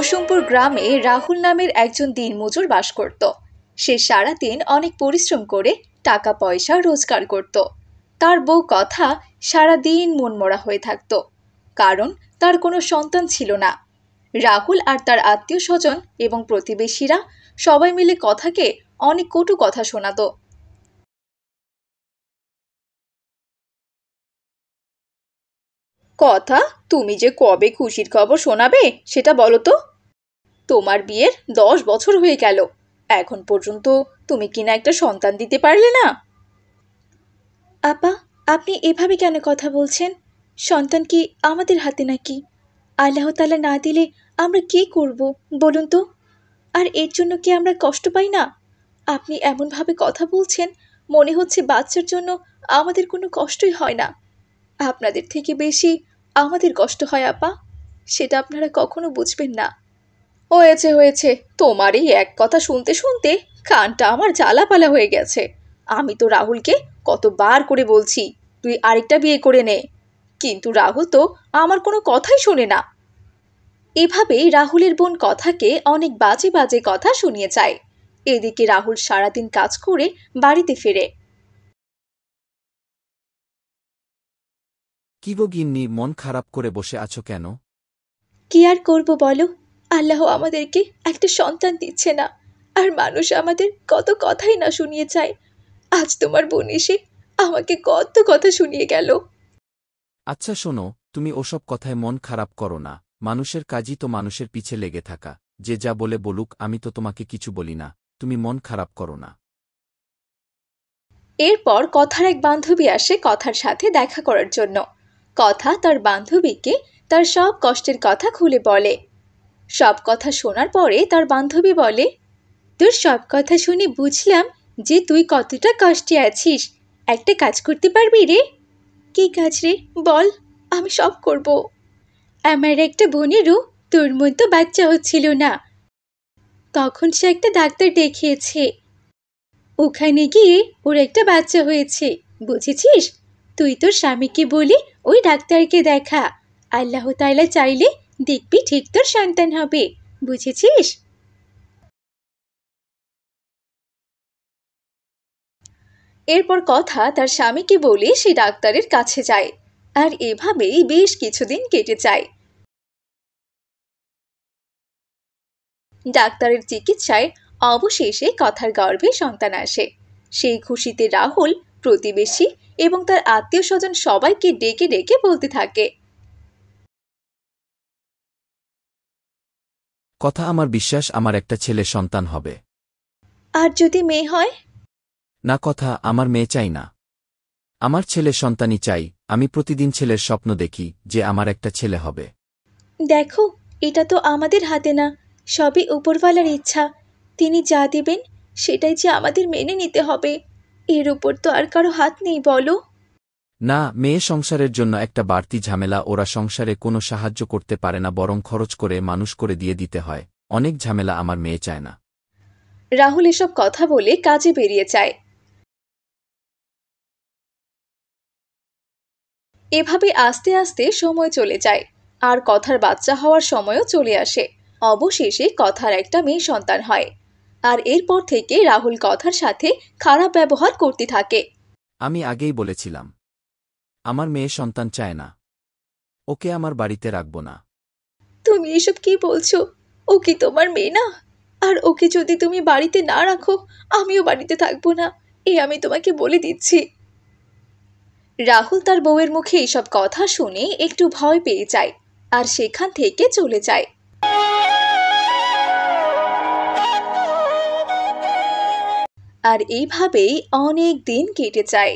কুসুমপুর গ্রামে রাহুল নামের একজন দিনমজুর বাস করত। সে সারাদিন অনেক পরিশ্রম করে টাকা পয়সা রোজগার করত। তার বউ কথা সারাদিন মনমরা হয়ে থাকত, কারণ তার কোনো সন্তান ছিল না। রাহুল আর তার আত্মীয় স্বজন এবং প্রতিবেশীরা সবাই মিলে কথাকে অনেক কটু কথা শোনাতো। কথা, তুমি যে কবে খুশির খবর শোনাবে সেটা বলো তো। তোমার বিয়ের 10 বছর হয়ে গেল, এখন পর্যন্ত তুমি কিনা একটা সন্তান দিতে পারলে না। আপা, আপনি এভাবে কেন কথা বলছেন? সন্তান কি আমাদের হাতে নাকি? আল্লাহ তাআলা না দিলে আমরা কি করব বলুন তো? আর এর জন্য কি আমরা কষ্ট পাই না? আপনি এমনভাবে কথা বলছেন, মনে হচ্ছে বাচ্চার জন্য আমাদের কোনো কষ্টই হয় না। আপনাদের থেকে বেশি আমাদের কষ্ট হয় আপা, সেটা আপনারা কখনো বুঝবেন না। হয়েছে হয়েছে, তোমার এই এক কথা শুনতে শুনতে কানটা আমার জ্বালাপালা হয়ে গেছে। আমি তো রাহুলকে কতবার করে বলছি তুই আরেকটা বিয়ে করে নে, কিন্তু রাহুল তো আমার কোনো কথাই শোনে না। এভাবেই রাহুলের বোন কথাকে অনেক বাজে বাজে কথা শুনিয়ে যায়। এদিকে রাহুল সারাদিন কাজ করে বাড়িতে ফেরে। কি গো গিন্নি, মন খারাপ করে বসে আছো কেন? কি আর করব বলো, আল্লাহ আমাদেরকে একটা সন্তান দিচ্ছে না। আর মানুষ আমাদের কত কথাই না শুনিয়ে যায়। আজ তোমার বোন এসে আমাকে কত কথা শুনিয়ে গেল। আচ্ছা শোনো, তুমি ওসব কথায় মন খারাপ করো না। মানুষের কাজই তো মানুষের পিছে লেগে থাকা। যে যা বলে বলুক, আমি তো তোমাকে কিছু বলি না। তুমি মন খারাপ করো না। এরপর কথার এক বান্ধবী আসে কথার সাথে দেখা করার জন্য। কথা তার বান্ধবীকে তার সব কষ্টের কথা খুলে বলে। সব কথা শোনার পরে তার বান্ধবী বলে, তোর সব কথা শুনে বুঝলাম যে তুই কতটা কষ্টে আছিস। একটা কাজ করতে পারবি রে? কি কাজ রে, বল, আমি সব করব। আমার একটা বোনেরও তোর মতো বাচ্চা হচ্ছিল না, তখন সে একটা ডাক্তার দেখিয়েছে। ওখানে গিয়ে ওর একটা বাচ্চা হয়েছে, বুঝেছিস? তুই তোর স্বামীকে বলি ওই ডাক্তারকে দেখা। আল্লাহ তাআলা চাইলে দেখবি ঠিক তোর সন্তান হবে, বুঝেছিস? এরপর কথা তার স্বামীকে বলে সে ডাক্তারের কাছে যায়। আর এভাবেই বেশ কিছুদিন কেটে যায়। ডাক্তারের চিকিৎসায় অবশেষে কথার গর্ভে সন্তান আসে। সেই খুশিতে রাহুল প্রতিবেশী এবং তার আত্মীয় স্বজন সবাইকে ডেকে ডেকে বলতে থাকে, কথা, আমার বিশ্বাস আমার একটা ছেলে সন্তান হবে। আর যদি মেয়ে হয়? না কথা, আমার মেয়ে চাই না। আমার ছেলে সন্তানই চাই। আমি প্রতিদিন ছেলের স্বপ্ন দেখি যে আমার একটা ছেলে হবে। দেখো, এটা তো আমাদের হাতে না, সবই উপরওয়ালার ইচ্ছা। তিনি যা দিবেন সেটাই যে আমাদের মেনে নিতে হবে। এর উপর তো আর কারো হাত নেই বলো। না, মেয়ে সংসারের জন্য একটা বাড়তি ঝামেলা। ওরা সংসারে কোনো সাহায্য করতে পারে না, বরং খরচ করে মানুষ করে দিয়ে দিতে হয়। অনেক ঝামেলা, আমার মেয়ে চায় না। রাহুল এসব কথা বলে কাজে বেরিয়ে যায়। এভাবে আস্তে আস্তে সময় চলে যায়, আর কথার বাচ্চা হওয়ার সময়ও চলে আসে। অবশেষে কথার একটা মেয়ে সন্তান হয়। আর এরপর থেকে রাহুল কথার সাথে খারাপ ব্যবহার করতে থাকে। আমি আগেই বলেছিলাম, আমার মেয়ে সন্তান চায় না। ওকে আমার বাড়িতে রাখব না। তুমি এসব কি বলছো? ও কি তোমার মেয়ে না? আর ওকে যদি তুমি বাড়িতে না রাখো, আমিও বাড়িতে থাকবো না, এই আমি তোমাকে বলে দিচ্ছি। রাহুল তার বউয়ের মুখে এইসব কথা শুনে একটু ভয় পেয়ে যায়, আর সেখান থেকে চলে যায়। আর এইভাবেই অনেক দিন কেটে যায়।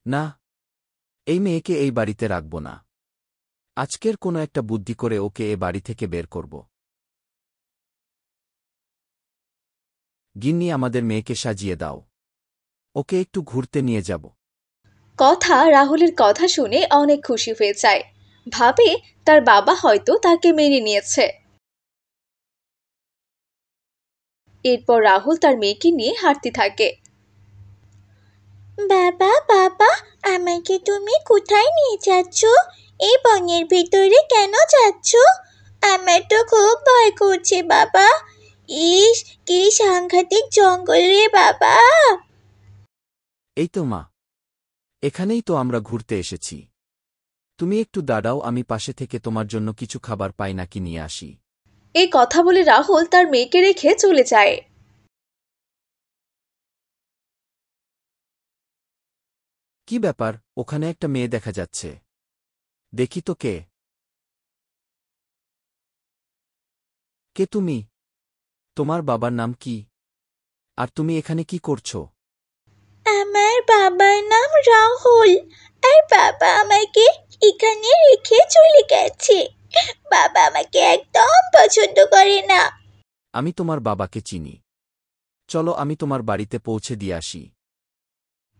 না, এই মেয়েকে এই বাড়িতে রাখব না। আজকের কোনো একটা বুদ্ধি করে ওকে এ বাড়ি থেকে বের করব। গিন্নি, আমাদের মেয়েকে সাজিয়ে দাও। ওকে একটু ঘুরতে নিয়ে যাব। কথা রাহুলের কথা শুনে অনেক খুশি হয়ে যায়, ভাবে তার বাবা হয়তো তাকে মেনে নিয়েছে। এরপর রাহুল তার মেয়েকে নিয়ে হাঁটতে থাকে। বাবা, বাবা, আমাকে তুমি কোথায় নিয়ে যাচ্ছ? এই বনের ভিতরে কেন যাচ্ছ? আমার তো খুব ভয় করছে বাবা। ইস, কি সাংঘাতিক জঙ্গল রে বাবা। এই তো মা, এখানেই তো আমরা ঘুরতে এসেছি। তুমি একটু দাঁড়াও, আমি পাশে থেকে তোমার জন্য কিছু খাবার পাই নাকি নিয়ে আসি। এই কথা বলে রাহুল তার মেয়েকে রেখে চলে যায়। কি ব্যাপার, ওখানে একটা মেয়ে দেখা যাচ্ছে। দেখি তো কে। কে তুমি? তোমার বাবার নাম কি? আর তুমি এখানে কি করছো? আমার বাবার নাম রাহুল, আর বাবা আমাকে এখানে রেখে চলে গেছে। বাবা আমাকে একদম পছন্দ করে না। আমি তোমার বাবাকে চিনি। চলো আমি তোমার বাড়িতে পৌঁছে দিয়ে আসি।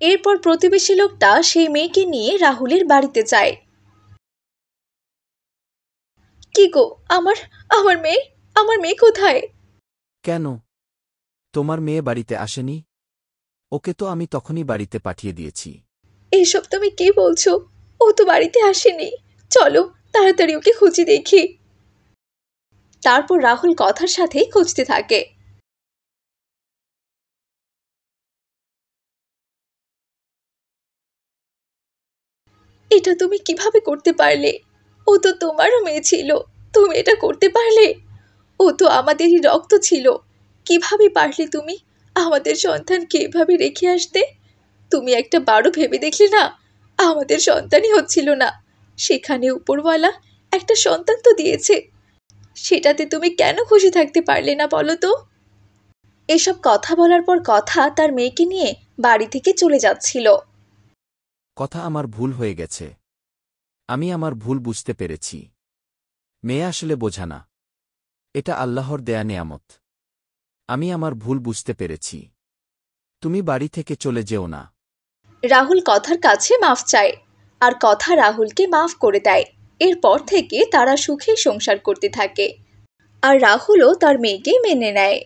এরপর প্রতিবেশী লোকটা সেই মেয়েকে নিয়ে রাহুলের বাড়িতে যায়। কি গো, আমার আমার মেয়ে আমার মেয়ে কোথায়? কেন? তোমার মেয়ে বাড়িতে আসেনি? ওকে তো আমি তখনই বাড়িতে পাঠিয়ে দিয়েছি। এসব তুমি কি বলছো? ও তো বাড়িতে আসেনি। চলো তাড়াতাড়ি ওকে খুঁজে দেখি। তারপর রাহুল কথার সাথেই খুঁজতে থাকে। এটা তুমি কিভাবে করতে পারলে? ও তো তোমারও মেয়ে ছিল, তুমি এটা করতে পারলে? ও তো আমাদেরই রক্ত ছিল। কিভাবে পারলে তুমি আমাদের সন্তানকে এভাবে রেখে আসতে? তুমি একটা বারও ভেবে দেখলে না? আমাদের সন্তানই হচ্ছিল না, সেখানে উপরওয়ালা একটা সন্তান তো দিয়েছে। সেটাতে তুমি কেন খুশি থাকতে পারলে না বলো তো? এসব কথা বলার পর কথা তার মেয়েকে নিয়ে বাড়ি থেকে চলে যাচ্ছিল। কথা আমার ভুল হয়ে গেছে। আমি আমার ভুল বুঝতে পেরেছি। মেয়ে আসলে বোঝা না। এটা আল্লাহর দেয়া নেয়ামত। আমি আমার ভুল বুঝতে পেরেছি। তুমি বাড়ি থেকে চলে যেও না। রাহুল কথার কাছে মাফ চায়, আর কথা রাহুলকে মাফ করে দেয়। এরপর থেকে তারা সুখে সংসার করতে থাকে, আর রাহুলও তার মেয়েকে মেনে নেয়।